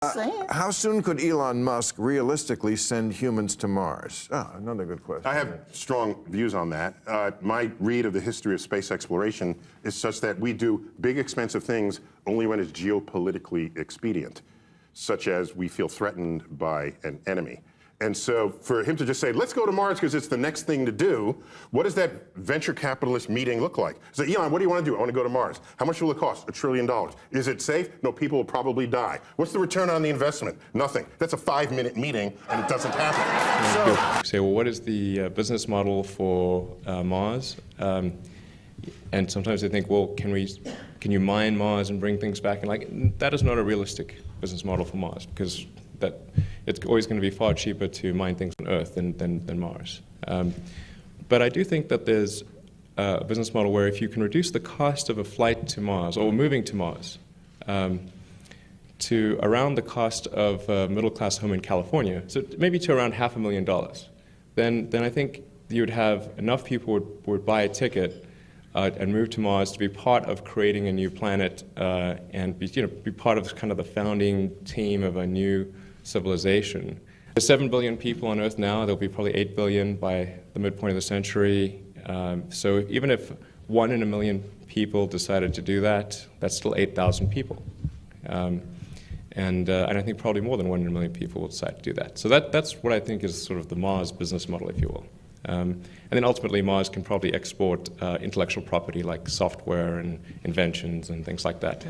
How soon could Elon Musk realistically send humans to Mars? Another good question. I have strong views on that. My read of the history of space exploration is such that we do big, expensive things only when it's geopolitically expedient, such as we feel threatened by an enemy. And so for him to just say, let's go to Mars because it's the next thing to do, what does that venture capitalist meeting look like? So, Elon, what do you want to do? I want to go to Mars. How much will it cost? $1 trillion. Is it safe? No, people will probably die. What's the return on the investment? Nothing. That's a 5-minute meeting, and it doesn't happen. Say, well, what is the business model for Mars? And sometimes they think, well, can you mine Mars and bring things back? And that is not a realistic business model for Mars, because it's always going to be far cheaper to mine things on Earth than Mars. But I do think that there's a business model where if you can reduce the cost of a flight to Mars or moving to Mars to around the cost of a middle-class home in California, so maybe to around $500,000, then I think you would have enough people would buy a ticket and move to Mars to be part of creating a new planet and be part of kind of the founding team of a new civilization. There's 7 billion people on Earth now. There'll be probably 8 billion by the midpoint of the century. So even if 1 in a million people decided to do that, that's still 8,000 people. And I think probably more than 1 in a million people will decide to do that. So that's what I think is sort of the Mars business model, if you will. And then ultimately Mars can probably export intellectual property like software and inventions and things like that.